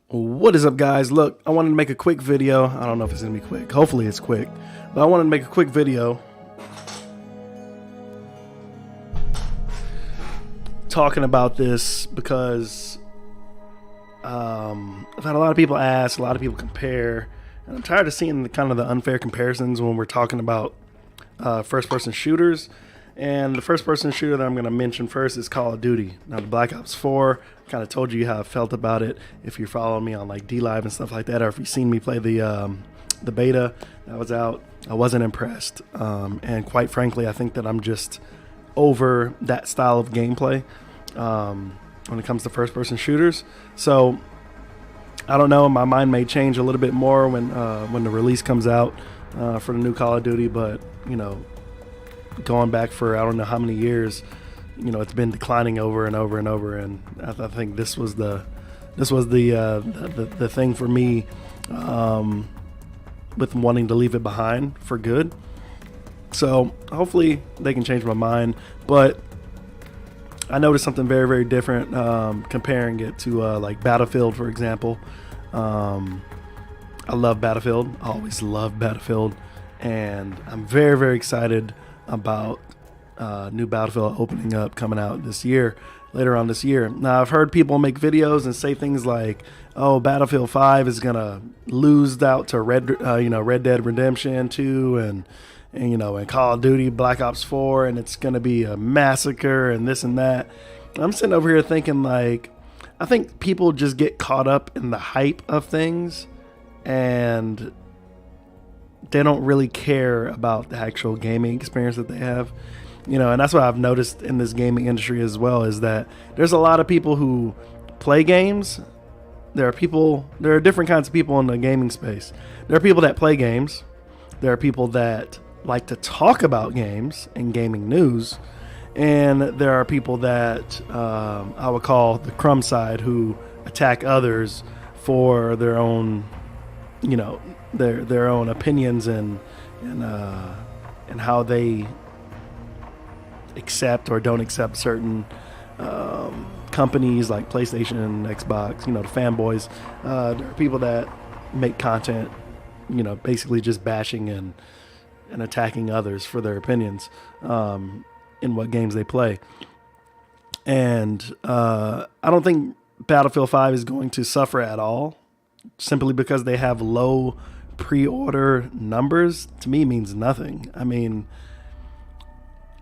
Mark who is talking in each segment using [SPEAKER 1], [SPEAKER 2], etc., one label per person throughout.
[SPEAKER 1] What is up, guys? Look, I wanted to make a quick video. I don't know if it's gonna be quick. Hopefully it's quick, but I wanted to make a quick video talking about this because I've had a lot of people ask, a lot of people compare, and I'm tired of seeing the unfair comparisons when we're talking about first-person shooters. And the first-person shooter that I'm going to mention first is Call of Duty. Now, the Black Ops 4, I kind of told you how I felt about it. If you're following me on like DLive and stuff like that, or if you've seen me play the beta that was out, I wasn't impressed. And quite frankly, I think that I'm just over that style of gameplay when it comes to first-person shooters. So I don't know. My mind may change a little bit more when the release comes out for the new Call of Duty, but you know, going back for I don't know how many years, you know, it's been declining over and over and over, and I think this was the thing for me with wanting to leave it behind for good. So hopefully they can change my mind, but I noticed something very, very different comparing it to like Battlefield, for example. I love Battlefield. I always love Battlefield, and I'm very, very excited about new Battlefield opening up, coming out this year, later on this year. Now, I've heard people make videos and say things like, "Oh, Battlefield 5 is gonna lose out to Red Dead Redemption 2 and Call of Duty Black Ops 4, and it's gonna be a massacre and this and that." I'm sitting over here thinking, like, I think people just get caught up in the hype of things, and they don't really care about the actual gaming experience that they have. And that's what I've noticed in this gaming industry as well, is that there's a lot of people who play games. There are different kinds of people in the gaming space. There are people that play games. There are people that like to talk about games and gaming news. And there are people that I would call the crumb side, who attack others for their own, their own opinions and how they accept or don't accept certain companies like PlayStation, Xbox. The fanboys. There are people that make content, basically just bashing and attacking others for their opinions in what games they play. And I don't think Battlefield 5 is going to suffer at all, simply because they have low pre-order numbers. To me, means nothing. I mean,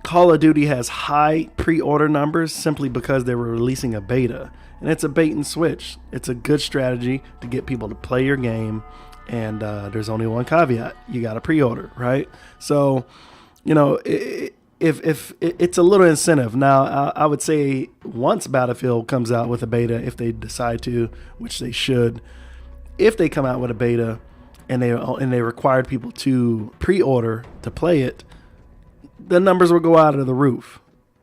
[SPEAKER 1] Call of Duty has high pre-order numbers simply because they were releasing a beta, and it's a bait and switch. It's a good strategy to get people to play your game, and there's only one caveat: you got to pre-order, right? So, if it's a little incentive. Now, I would say once Battlefield comes out with a beta, if they decide to, which they should, if they come out with a beta and they required people to pre-order to play it, the numbers will go out of the roof,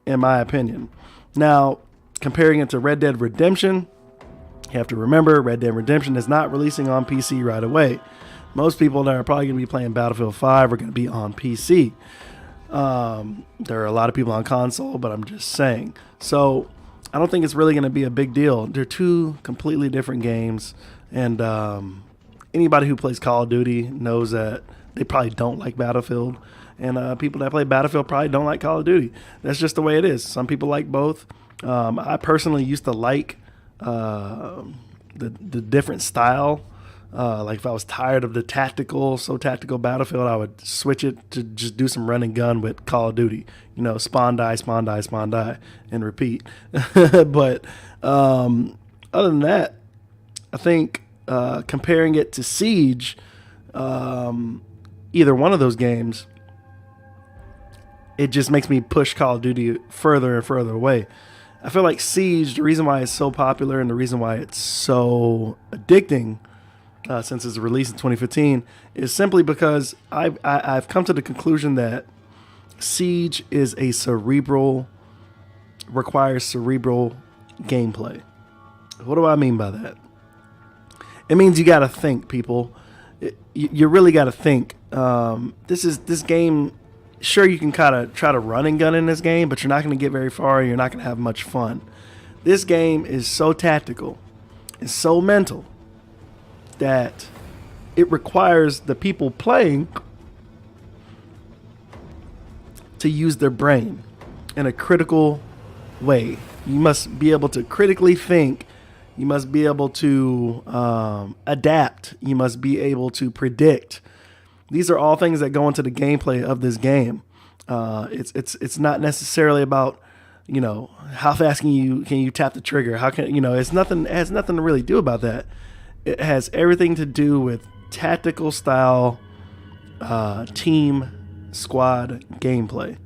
[SPEAKER 1] in my opinion. Now, comparing it to Red Dead Redemption, you have to remember Red Dead Redemption is not releasing on PC right away. Most people that are probably going to be playing Battlefield 5 are going to be on PC. There are a lot of people on console, but I'm just saying. So I don't think it's really going to be a big deal. They're two completely different games, and anybody who plays Call of Duty knows that they probably don't like Battlefield, and people that play Battlefield probably don't like Call of Duty. That's just the way it is. Some people like both. I personally used to like the different style. Like if I was tired of the tactical Battlefield, I would switch it to just do some run and gun with Call of Duty. Spawn die, spawn die, spawn die, and repeat. But other than that, I think comparing it to Siege, either one of those games, it just makes me push Call of Duty further and further away. I feel like Siege, the reason why it's so popular and the reason why it's so addicting since its release in 2015 is simply because I've come to the conclusion that Siege is requires cerebral gameplay. What do I mean by that? It means you got to think, people. You really got to think. This game. Sure, you can kind of try to run and gun in this game, but you're not going to get very far. You're not going to have much fun. This game is so tactical. It's so mental. that it requires the people playing to use their brain in a critical way. You must be able to critically think. You must be able to adapt. You must be able to predict. These are all things that go into the gameplay of this game. It's not necessarily about, you know, how fast can you tap the trigger? How can, you know, it has nothing to really do about that. It has everything to do with tactical style, team squad gameplay.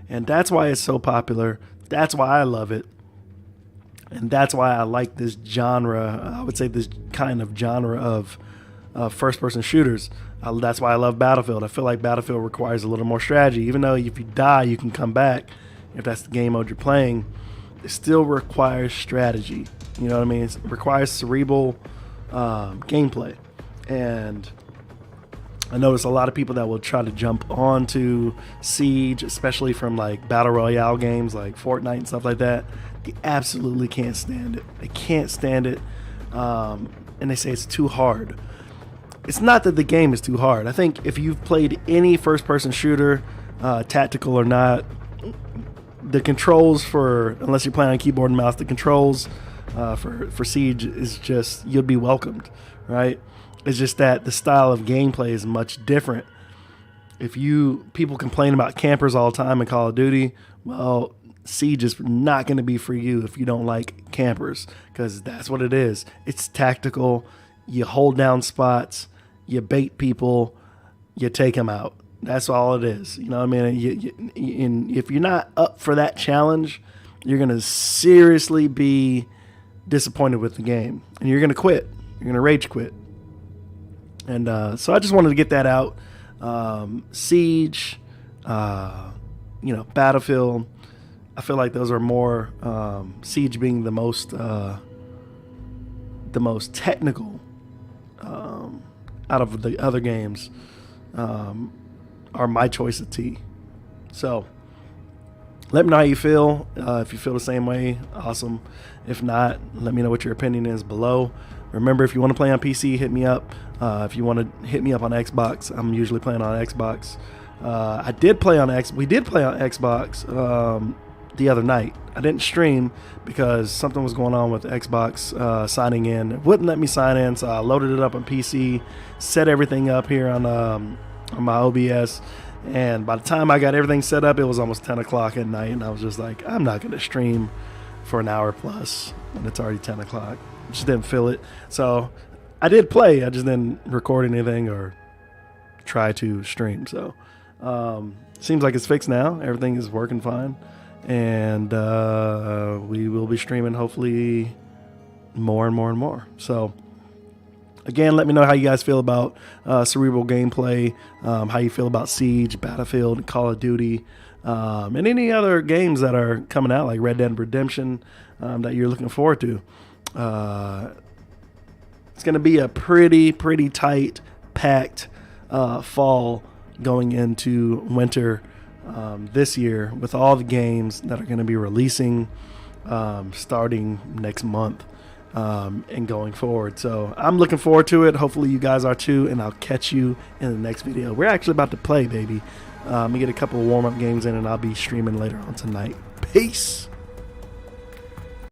[SPEAKER 1] And that's why it's so popular. That's why I love it. And that's why I like this genre. I would say this kind of genre of first-person shooters. That's why I love Battlefield. I feel like Battlefield requires a little more strategy. Even though if you die, you can come back. If that's the game mode you're playing, it still requires strategy. You know what I mean? It requires cerebral gameplay. And I notice a lot of people that will try to jump onto Siege, especially from like battle royale games like Fortnite and stuff like that. They absolutely can't stand it. They can't stand it, and they say it's too hard. It's not that the game is too hard. I think if you've played any first-person shooter, tactical or not, the controls for, unless you're playing on keyboard and mouse, the controls for Siege is just, you'll be welcomed, right? It's just that the style of gameplay is much different. People complain about campers all the time in Call of Duty. Well, Siege is not going to be for you if you don't like campers, because that's what it is. It's tactical. You hold down spots, you bait people, you take them out. That's all it is. You know what I mean? If you're not up for that challenge, you're going to seriously be disappointed with the game, and you're going to quit. You're going to rage quit. And so I just wanted to get that out. Siege, Battlefield. I feel like those are more, Siege being the most technical out of the other games, are my choice of T. So let me know how you feel. If you feel the same way, awesome. If not, let me know what your opinion is below. Remember, if you want to play on PC, hit me up. If you want to hit me up on Xbox, I'm usually playing on Xbox. We did play on Xbox the other night. I didn't stream because something was going on with Xbox signing in. It wouldn't let me sign in, so I loaded it up on PC, set everything up here on my OBS, and by the time I got everything set up, it was almost 10 o'clock at night, and I was just like, I'm not going to stream for an hour plus when it's already 10 o'clock. Just didn't feel it. So I did play. I just didn't record anything or try to stream. So seems like it's fixed now. Everything is working fine. And we will be streaming hopefully more and more and more. So again, let me know how you guys feel about Cerebral gameplay, how you feel about Siege, Battlefield, Call of Duty, and any other games that are coming out like Red Dead Redemption that you're looking forward to. It's going to be a pretty tight, packed fall going into winter this year with all the games that are going to be releasing starting next month and going forward. So I'm looking forward to it. Hopefully you guys are too, and I'll catch you in the next video. We're actually about to play, baby. Let me get a couple of warm-up games in, and I'll be streaming later on tonight. Peace.